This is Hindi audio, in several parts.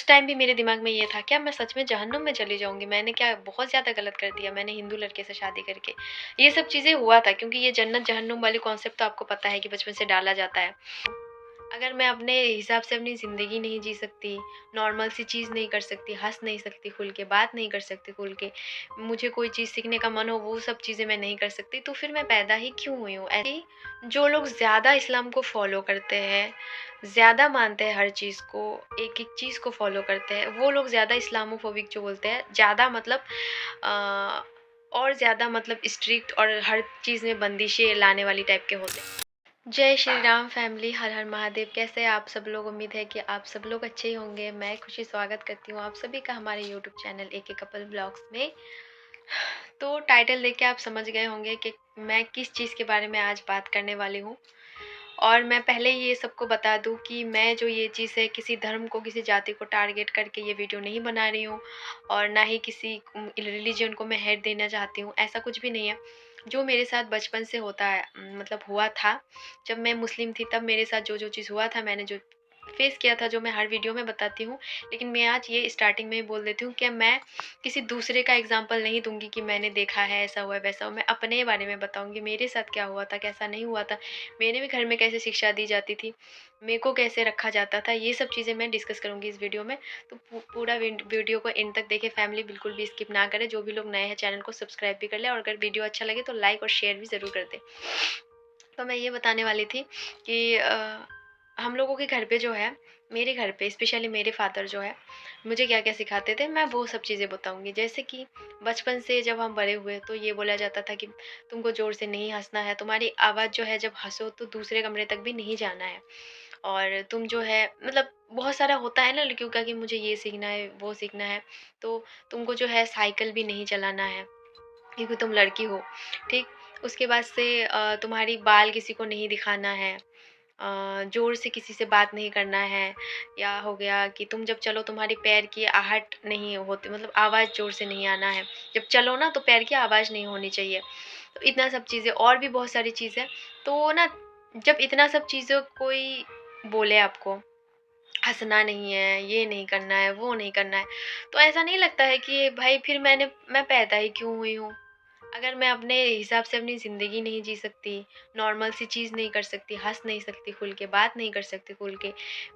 टाइम भी मेरे दिमाग में ये था, क्या मैं सच में जहन्नुम में चली जाऊँगी? मैंने क्या बहुत ज़्यादा गलत कर दिया मैंने हिंदू लड़के से शादी करके? ये सब चीज़ें हुआ था, क्योंकि ये जन्नत जहन्नुम वाली कॉन्सेप्ट तो आपको पता है कि बचपन से डाला जाता है। अगर मैं अपने हिसाब से अपनी ज़िंदगी नहीं जी सकती, नॉर्मल सी चीज़ नहीं कर सकती, हँस नहीं सकती खुल के, बात नहीं कर सकती खुल के, मुझे कोई चीज़ सीखने का मन हो वो सब चीज़ें मैं नहीं कर सकती, तो फिर मैं पैदा ही क्यों हुई हूँ? ऐसे ही जो लोग ज़्यादा इस्लाम को फ़ॉलो करते हैं, ज़्यादा मानते हैं हर चीज़ को, एक-एक चीज़ को फ़ॉलो करते हैं, वो लोग ज़्यादा इस्लामोफ़ोबिक जो बोलते हैं, ज़्यादा मतलब अ, और ज़्यादा मतलब स्ट्रिक्ट और हर चीज़ में बंदिशें लाने वाली टाइप के होते हैं। जय श्री राम फैमिली, हर हर महादेव। कैसे हैं आप सब लोग? उम्मीद है कि आप सब लोग अच्छे ही होंगे। मैं खुशी स्वागत करती हूँ आप सभी का हमारे YouTube channel AK couple blogs में। तो टाइटल देख के आप समझ गए होंगे कि मैं किस चीज़ के बारे में आज बात करने वाली हूँ। और मैं पहले ये सबको बता दूँ कि मैं जो ये चीज़ है किसी धर्म को, किसी जाति को टारगेट करके ये वीडियो नहीं बना रही हूँ, और ना ही किसी रिलीजन को मैं हेट देना चाहती हूँ, ऐसा कुछ भी नहीं है। जो मेरे साथ बचपन से होता है, मतलब हुआ था, जब मैं मुस्लिम थी तब मेरे साथ जो चीज़ हुआ था, मैंने जो फेस किया था, जो मैं हर वीडियो में बताती हूँ। लेकिन मैं आज ये स्टार्टिंग में ही बोल देती हूँ कि मैं किसी दूसरे का एग्जाम्पल नहीं दूँगी कि मैंने देखा है, ऐसा हुआ है, वैसा हुआ। मैं अपने बारे में बताऊँगी, मेरे साथ क्या हुआ था, कैसा नहीं हुआ था, मेरे भी घर में कैसे शिक्षा दी जाती थी, मेरे को कैसे रखा जाता था, ये सब चीज़ें मैं डिस्कस करूँगी इस वीडियो में। तो पूरा वीडियो को एंड तक देखें फैमिली, बिल्कुल भी स्किप ना करें। जो भी लोग नए हैं चैनल को सब्सक्राइब भी कर लें, और अगर वीडियो अच्छा लगे तो लाइक और शेयर भी ज़रूर कर दें। तो मैं ये बताने वाली थी कि हम लोगों के घर पे जो है, मेरे घर पे स्पेशली मेरे फादर जो है, मुझे क्या-क्या सिखाते थे, मैं वो सब चीज़ें बताऊँगी। जैसे कि बचपन से जब हम बड़े हुए तो ये बोला जाता था कि तुमको ज़ोर से नहीं हँसना है, तुम्हारी आवाज़ जो है जब हँसो तो दूसरे कमरे तक भी नहीं जाना है, और तुम जो है मतलब बहुत सारा होता है ना लड़कियों का कि मुझे ये सीखना है, वो सीखना है, तो तुमको जो है साइकिल भी नहीं चलाना है, क्योंकि तुम लड़की हो, ठीक? उसके बाद से तुम्हारी बाल किसी को नहीं दिखाना है, ज़ोर से किसी से बात नहीं करना है, या हो गया कि तुम जब चलो तुम्हारे पैर की आहट नहीं होती, मतलब आवाज़ ज़ोर से नहीं आना है। जब चलो ना तो पैर की आवाज़ नहीं होनी चाहिए। तो इतना सब चीज़ें और भी बहुत सारी चीज़ें। तो ना जब इतना सब चीज़ें कोई बोले आपको, हँसना नहीं है, ये नहीं करना है, वो नहीं करना है, तो ऐसा नहीं लगता है कि भाई फिर मैं पैदा ही क्यों हुई हूँ? अगर मैं अपने हिसाब से अपनी ज़िंदगी नहीं जी सकती, नॉर्मल सी चीज़ नहीं कर सकती, हँस नहीं सकती खुल के, बात नहीं कर सकती खुल के,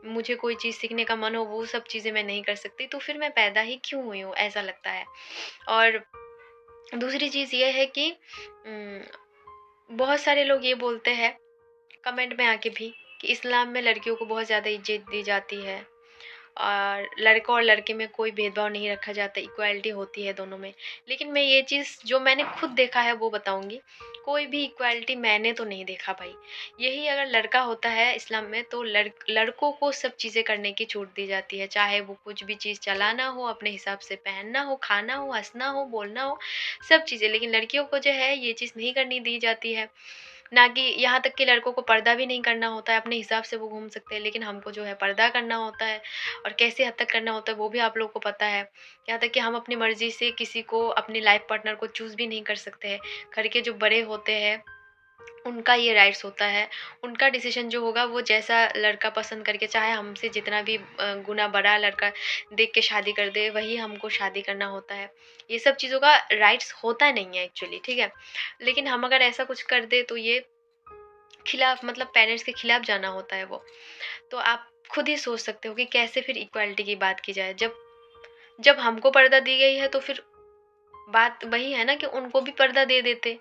मुझे कोई चीज़ सीखने का मन हो वो सब चीज़ें मैं नहीं कर सकती, तो फिर मैं पैदा ही क्यों हुई हूँ? ऐसा लगता है। और दूसरी चीज़ ये है कि बहुत सारे लोग ये बोलते हैं कमेंट में आके भी कि इस्लाम में लड़कियों को बहुत ज़्यादा इज़्ज़त दी जाती है, और लड़का और लड़के में कोई भेदभाव नहीं रखा जाता, इक्वालिटी होती है दोनों में। लेकिन मैं ये चीज़ जो मैंने खुद देखा है वो बताऊँगी। कोई भी इक्वालिटी मैंने तो नहीं देखा भाई। यही अगर लड़का होता है इस्लाम में तो लड़कों को सब चीज़ें करने की छूट दी जाती है। चाहे वो कुछ भी चीज़ चलाना हो, अपने हिसाब से पहनना हो, खाना हो, हँसना हो, बोलना हो, सब चीज़ें। लेकिन लड़कियों को जो है ये चीज़ नहीं करनी दी जाती है। ना कि यहाँ तक कि लड़कों को पर्दा भी नहीं करना होता है, अपने हिसाब से वो घूम सकते हैं, लेकिन हमको जो है पर्दा करना होता है, और कैसे हद तक करना होता है वो भी आप लोगों को पता है। यहाँ तक कि हम अपनी मर्ज़ी से किसी को, अपनी लाइफ़ पार्टनर को चूज़ भी नहीं कर सकते हैं। घर के जो बड़े होते हैं उनका ये राइट्स होता है, उनका डिसीज़न जो होगा वो जैसा लड़का पसंद करके, चाहे हमसे जितना भी गुना बड़ा लड़का देख के शादी कर दे, वही हमको शादी करना होता है। ये सब चीज़ों का राइट्स होता नहीं है एक्चुअली, ठीक है? लेकिन हम अगर ऐसा कुछ कर दें तो ये खिलाफ, मतलब पेरेंट्स के खिलाफ जाना होता है वो। तो आप खुद ही सोच सकते हो कि कैसे फिर इक्वालिटी की बात की जाए। जब जब हमको पर्दा दी गई है तो फिर बात वही है ना कि उनको भी पर्दा दे देते,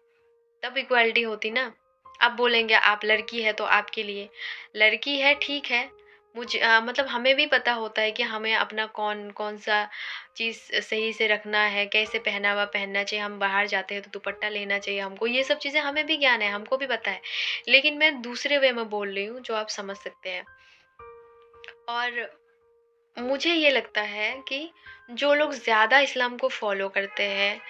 तब इक्वालिटी होती ना। आप बोलेंगे आप लड़की है तो आपके लिए, लड़की है ठीक है, मुझे मतलब हमें भी पता होता है कि हमें अपना कौन-सा चीज़ सही से रखना है, कैसे पहनावा पहनना चाहिए, हम बाहर जाते हैं तो दुपट्टा लेना चाहिए हमको, ये सब चीज़ें हमें भी ज्ञान है, हमको भी पता है। लेकिन मैं दूसरे वे में बोल रही हूँ जो आप समझ सकते हैं। और मुझे ये लगता है कि जो लोग ज़्यादा इस्लाम को फ़ॉलो करते हैं,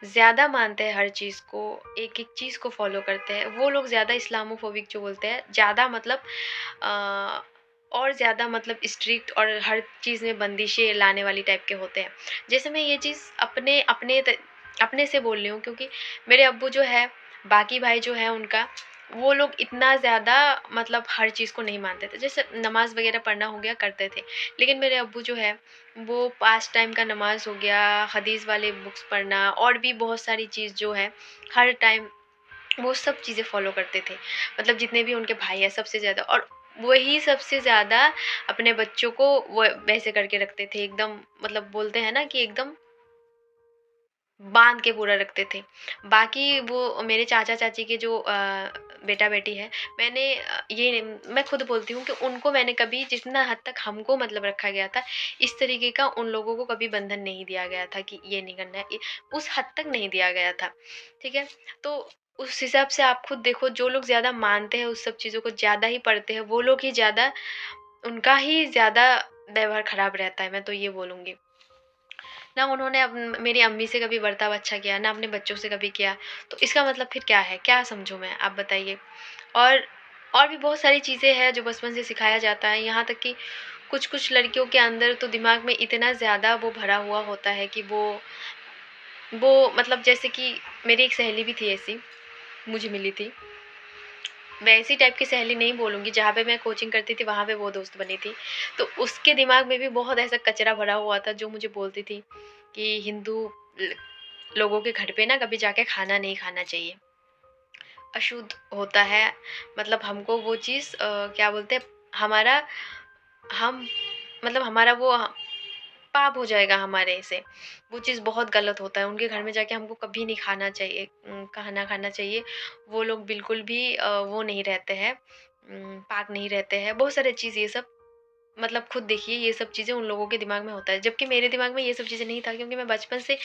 ज़्यादा मानते हैं हर चीज़ को, एक-एक चीज़ को फ़ॉलो करते हैं, वो लोग ज़्यादा इस्लामोफ़ोबिक जो बोलते हैं, ज़्यादा मतलब अ, और ज़्यादा मतलब स्ट्रिक्ट और हर चीज़ में बंदिशें लाने वाली टाइप के होते हैं। जैसे मैं ये चीज़ अपने से बोल रही हूँ, क्योंकि मेरे अब्बू जो है, बाकी भाई जो है उनका वो लोग इतना ज़्यादा मतलब हर चीज़ को नहीं मानते थे। जैसे नमाज़ वग़ैरह पढ़ना हो गया करते थे। लेकिन मेरे अब्बू जो है वो पास टाइम का नमाज़ हो गया, हदीस वाले बुक्स पढ़ना और भी बहुत सारी चीज़ जो है हर टाइम वो सब चीज़ें फ़ॉलो करते थे। मतलब जितने भी उनके भाई हैं सबसे ज़्यादा, और वही सबसे ज़्यादा अपने बच्चों को वो वैसे करके रखते थे एकदम, मतलब बोलते हैं ना कि एकदम बाँध के पूरा रखते थे। बाकी वो मेरे चाचा-चाची के जो बेटा-बेटी है, मैंने ये मैं खुद बोलती हूँ कि उनको मैंने कभी जितना हद तक हमको मतलब रखा गया था, इस तरीके का उन लोगों को कभी बंधन नहीं दिया गया था कि ये नहीं करना है। उस हद तक नहीं दिया गया था, ठीक है? तो उस हिसाब से आप खुद देखो, जो लोग ज़्यादा मानते हैं, उस सब चीज़ों को ज़्यादा ही पढ़ते हैं, वो लोग ही ज़्यादा उनका ही ज़्यादा व्यवहार खराब रहता है, मैं तो ये बोलूँगी। ना उन्होंने मेरी अम्मी से कभी बर्ताव अच्छा किया, ना अपने बच्चों से कभी किया। तो इसका मतलब फिर क्या है? क्या समझूँ मैं? आप बताइए। और और भी बहुत सारी चीज़ें हैं जो बचपन से सिखाया जाता है, यहाँ तक कि कुछ-कुछ लड़कियों के अंदर तो दिमाग में इतना ज़्यादा वो भरा हुआ होता है कि वो मतलब जैसे कि मेरी एक सहेली भी थी ऐसी, मुझे मिली थी। वैसी टाइप की सहेली नहीं बोलूँगी, जहाँ पे मैं कोचिंग करती थी वहाँ पे वो दोस्त बनी थी। तो उसके दिमाग में भी बहुत ऐसा कचरा भरा हुआ था, जो मुझे बोलती थी कि हिंदू ल लोगों के घर पे ना कभी जाके खाना नहीं खाना चाहिए, अशुद्ध होता है। मतलब हमको वो चीज़ क्या बोलते हैं, हमारा हम मतलब हमारा वो पाप हो जाएगा हमारे से। वो चीज़ बहुत गलत होता है, उनके घर में जाके हमको कभी नहीं खाना चाहिए, खाना खाना चाहिए। वो लोग बिल्कुल भी वो नहीं रहते हैं, पाक नहीं रहते हैं। बहुत सारी चीज़ ये सब, मतलब खुद देखिए ये सब चीज़ें उन लोगों के दिमाग में होता है। जबकि मेरे दिमाग में ये सब चीज़ें नहीं था, क्योंकि मैं बचपन से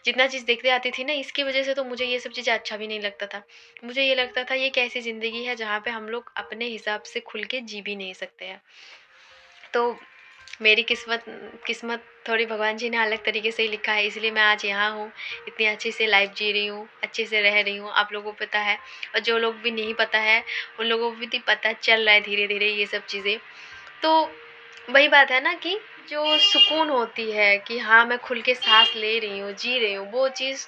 जितना चीज़ देखते आती थी ना, इसकी वज़ह से तो मुझे ये सब चीज़ें अच्छा भी नहीं लगता था। मुझे ये लगता था ये कैसी ज़िंदगी है जहाँ पे हम लोग अपने हिसाब से खुल के जी भी नहीं सकते हैं। तो मेरी किस्मत थोड़ी भगवान जी ने अलग तरीके से ही लिखा है, इसलिए मैं आज यहाँ हूँ, इतनी अच्छे से लाइफ़ जी रही हूँ, अच्छे से रह रही हूँ। आप लोगों को पता है, और जो लोग भी नहीं पता है, उन लोगों को भी पता चल रहा है धीरे-धीरे ये सब चीज़ें। तो वही बात है ना कि जो सुकून होती है कि हाँ, मैं खुल के साँस ले रही हूँ, जी रही हूँ, वो चीज़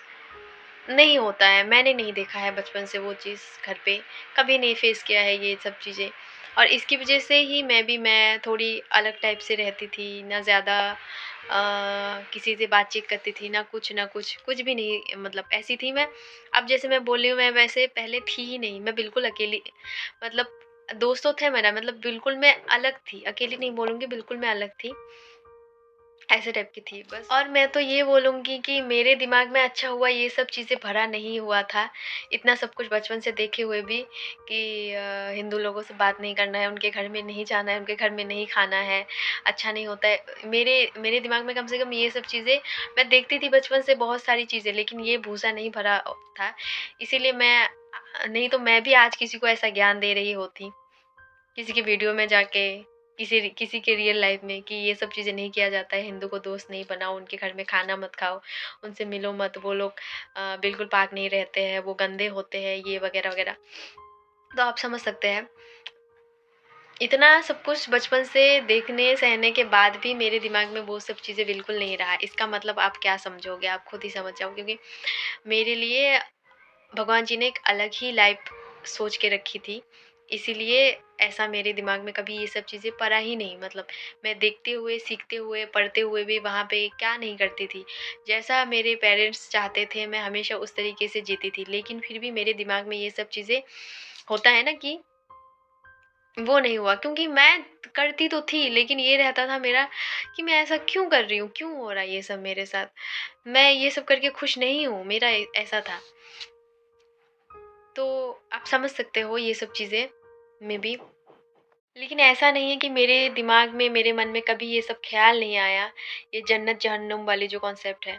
नहीं होता है। मैंने नहीं देखा है बचपन से वो चीज़ घर पे, कभी नहीं फ़ेस किया है ये सब चीज़ें। और इसकी वज़ह से ही मैं थोड़ी अलग टाइप से रहती थी, ना ज़्यादा किसी से बातचीत करती थी, ना कुछ, कुछ भी नहीं, मतलब ऐसी थी मैं। अब जैसे मैं बोल रही हूँ, मैं वैसे पहले थी ही नहीं, मैं बिल्कुल अकेली, मतलब दोस्त तो थे मेरा, मतलब बिल्कुल मैं अलग थी, अकेली नहीं बोलूँगी, बिल्कुल मैं अलग थी। ऐसे टाइप की थी बस। और मैं तो ये बोलूँगी कि मेरे दिमाग में अच्छा हुआ ये सब चीज़ें भरा नहीं हुआ था। इतना सब कुछ बचपन से देखे हुए भी कि हिंदू लोगों से बात नहीं करना है, उनके घर में नहीं जाना है, उनके घर में नहीं खाना है, अच्छा नहीं होता है। मेरे मेरे दिमाग में कम से कम ये सब चीज़ें मैं देखती थी बचपन से बहुत सारी चीज़ें, लेकिन ये भूसा नहीं भरा था। इसीलिए नहीं तो मैं भी आज किसी को ऐसा ज्ञान दे रही होती। किसी की वीडियो में जाके, किसी के रियल लाइफ में कि ये सब चीज़ें नहीं किया जाता है, हिंदू को दोस्त नहीं बनाओ, उनके घर में खाना मत खाओ, उनसे मिलो मत, वो लोग बिल्कुल पाक नहीं रहते हैं, वो गंदे होते हैं, ये वगैरह-वगैरह। तो आप समझ सकते हैं, इतना सब कुछ बचपन से देखने, सहने के बाद भी मेरे दिमाग में वो सब चीज़ें बिल्कुल नहीं रहा। इसका मतलब आप क्या समझोगे? आप खुद ही समझ जाओ, क्योंकि मेरे लिए भगवान जी ने एक अलग ही लाइफ सोच के रखी थी, इसीलिए ऐसा मेरे दिमाग में कभी ये सब चीज़ें पड़ा ही नहीं। मतलब मैं देखते हुए, सीखते हुए, पढ़ते हुए भी वहाँ पे क्या नहीं करती थी। जैसा मेरे पेरेंट्स चाहते थे, मैं हमेशा उस तरीके से जीती थी, लेकिन फिर भी मेरे दिमाग में ये सब चीज़ें होता है ना कि वो नहीं हुआ, क्योंकि मैं करती तो थी, लेकिन ये रहता था मेरा कि मैं ऐसा क्यों कर रही हूँ? क्यों हो रहा है ये सब मेरे साथ? मैं ये सब करके खुश नहीं हूँ, मेरा ऐसा था। तो आप समझ सकते हो ये सब चीज़ें मेबी। लेकिन ऐसा नहीं है कि मेरे दिमाग में, मेरे मन में कभी ये सब ख़्याल नहीं आया, ये जन्नत-जहन्नुम वाली जो कॉन्सेप्ट है,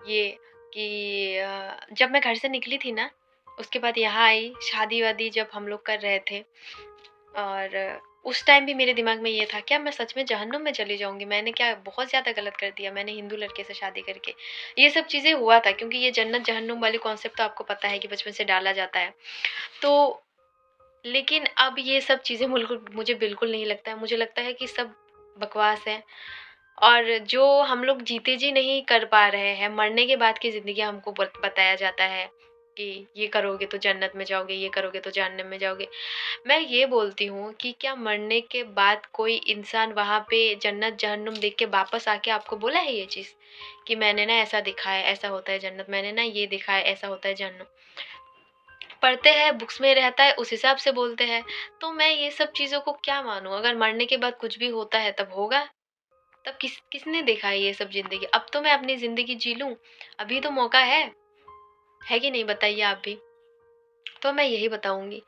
ये कि जब मैं घर से निकली थी ना, उसके बाद यहाँ आई, शादी-वादी जब हम लोग कर रहे थे, और उस टाइम भी मेरे दिमाग में ये था, क्या मैं सच में जहन्नुम में चली जाऊँगी? मैंने क्या बहुत ज़्यादा गलत कर दिया मैंने हिंदू लड़के से शादी करके? ये सब चीज़ें हुआ था, क्योंकि ये जन्नत-जहन्नुम वाली कॉन्सेप्ट तो आपको पता है कि बचपन से डाला जाता है। तो लेकिन अब ये सब चीज़ें मुझे बिल्कुल नहीं लगता है, मुझे लगता है कि सब बकवास है, और जो हम लोग जीते जी नहीं कर पा रहे हैं, मरने के बाद की ज़िंदगी हमको बताया जाता है, कि ये करोगे तो जन्नत में जाओगे, ये करोगे तो जहन्नम में जाओगे। मैं ये बोलती हूँ कि क्या मरने के बाद कोई इंसान वहाँ पे जन्नत जहन्नुम देख के वापस आके आपको बोला है ये चीज़ कि मैंने ना ऐसा देखा है, ऐसा होता है जन्नत, मैंने ना ये देखा है, ऐसा होता है जहन्नुम। पढ़ते हैं, बुक्स में रहता है, उस हिसाब से बोलते हैं। तो मैं ये सब चीज़ों को क्या मानूँ? अगर मरने के बाद कुछ भी होता है तब होगा, तब किसने देखा है ये सब ज़िंदगी? अब तो मैं अपनी ज़िंदगी जी लूँ, अभी तो मौका है कि नहीं बताइए आप भी? तो मैं यही बताऊँगी।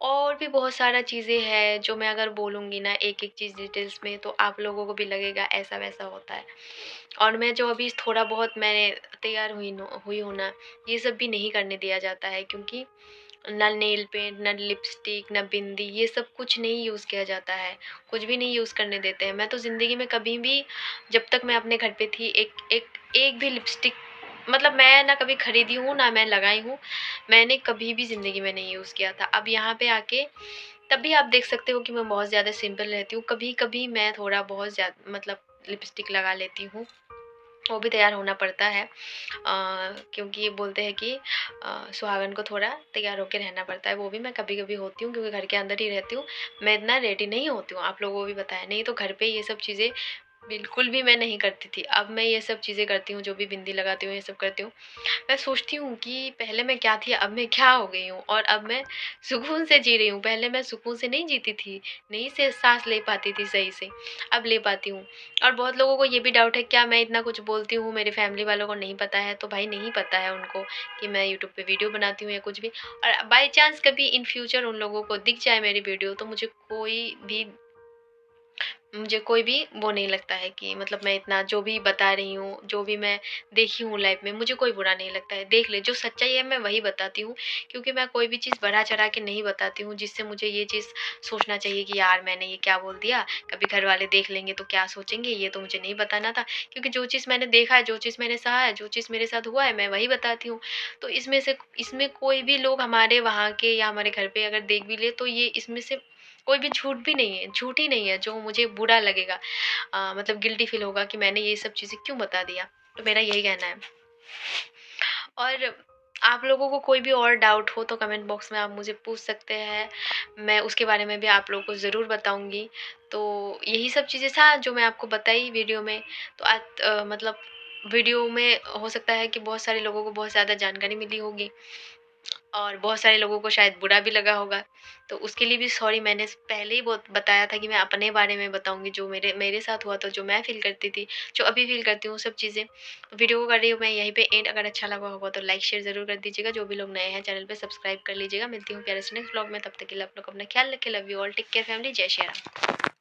और भी बहुत सारा चीज़ें हैं जो मैं अगर बोलूँगी ना एक-एक चीज़ डिटेल्स में तो आप लोगों को भी लगेगा ऐसा-वैसा होता है। और मैं जो अभी थोड़ा बहुत मैंने तैयार हुई हूँ ना, ये सब भी नहीं करने दिया जाता है क्योंकि ना नेल पेंट, ना लिपस्टिक, ना बिंदी ये सब कुछ नहीं यूज़ किया जाता है। कुछ भी नहीं यूज़ करने देते हैं। मैं तो ज़िंदगी में कभी भी जब तक मैं अपने घर पे थी एक भी लिपस्टिक मतलब मैं ना कभी खरीदी हूँ, ना मैं लगाई हूँ। मैंने कभी भी ज़िंदगी में नहीं यूज़ किया था। अब यहाँ पे आके तब भी आप देख सकते हो कि मैं बहुत ज़्यादा सिंपल रहती हूँ। कभी-कभी मैं थोड़ा बहुत मतलब लिपस्टिक लगा लेती हूँ। वो भी तैयार होना पड़ता है क्योंकि ये बोलते हैं कि सुहागन को थोड़ा तैयार होके रहना पड़ता है। वो भी मैं कभी-कभी होती हूँ क्योंकि घर के अंदर ही रहती हूँ। मैं इतना रेडी नहीं होती हूँ, आप लोगों को भी पता है। नहीं तो घर पे ये सब चीज़ें बिल्कुल भी मैं नहीं करती थी। अब मैं ये सब चीज़ें करती हूँ, जो भी बिंदी लगाती हूँ, ये सब करती हूँ। मैं सोचती हूँ कि पहले मैं क्या थी, अब मैं क्या हो गई हूँ और अब मैं सुकून से जी रही हूँ। पहले मैं सुकून से नहीं जीती थी, नहीं से साँस ले पाती थी सही से, अब ले पाती हूँ। और बहुत लोगों को ये भी डाउट है क्या मैं इतना कुछ बोलती हूँ, मेरे फैमिली वालों को नहीं पता है, तो भाई नहीं पता है उनको कि मैं यूट्यूब पे वीडियो बनाती हूँ या कुछ भी। और बाय चांस कभी इन फ्यूचर उन लोगों को दिख जाए मेरी वीडियो तो मुझे कोई भी वो नहीं लगता है कि मतलब मैं इतना जो भी बता रही हूँ, जो भी मैं देखी हूँ लाइफ़ में, मुझे कोई बुरा नहीं लगता है। देख ले, जो सच्चाई है मैं वही बताती हूँ क्योंकि मैं कोई भी चीज़ बढ़ा-चढ़ा के नहीं बताती हूँ जिससे मुझे ये चीज़ सोचना चाहिए कि यार मैंने ये क्या बोल दिया, कभी घर वाले देख लेंगे तो क्या सोचेंगे, ये तो मुझे नहीं बताना था। क्योंकि जो चीज़ मैंने देखा है, जो चीज़ मैंने सहा है, जो चीज़ मेरे साथ हुआ है, मैं वही बताती हूँ। तो इसमें कोई भी लोग हमारे वहाँ के या हमारे घर पे अगर देख भी ले तो ये इसमें से कोई भी झूठ भी नहीं है, झूठ ही नहीं है जो मुझे बुरा लगेगा मतलब गिल्टी फ़ील होगा कि मैंने ये सब चीज़ें क्यों बता दिया। तो मेरा यही कहना है। और आप लोगों को कोई भी और डाउट हो तो कमेंट बॉक्स में आप मुझे पूछ सकते हैं। मैं उसके बारे में भी आप लोगों को ज़रूर बताऊँगी। तो यही सब चीज़ें था जो मैं आपको बताई वीडियो में। तो आज मतलब वीडियो में हो सकता है कि बहुत सारे लोगों को बहुत ज़्यादा जानकारी मिली होगी। और बहुत सारे लोगों को शायद बुरा भी लगा होगा। तो उसके लिए भी सॉरी मैंने पहले ही बहुत बताया था कि मैं अपने बारे में बताऊँगी जो मेरे मेरे साथ हुआ था, जो मैं फ़ील करती थी, जो अभी फ़ील करती हूँ सब चीज़ें। तो वीडियो को कर रही हूँ मैं यहीं पे एंड अगर अच्छा लगा होगा तो लाइक शेयर ज़रूर कर दीजिएगा। जो भी लोग नए हैं चैनल पे सब्सक्राइब कर लीजिएगा। मिलती हूँ प्यारे से नेक्स्ट व्लॉग में, तब तक के लिए आप लोग अपना ख़्याल रखें। Love you all, take care family, जय श्री राम।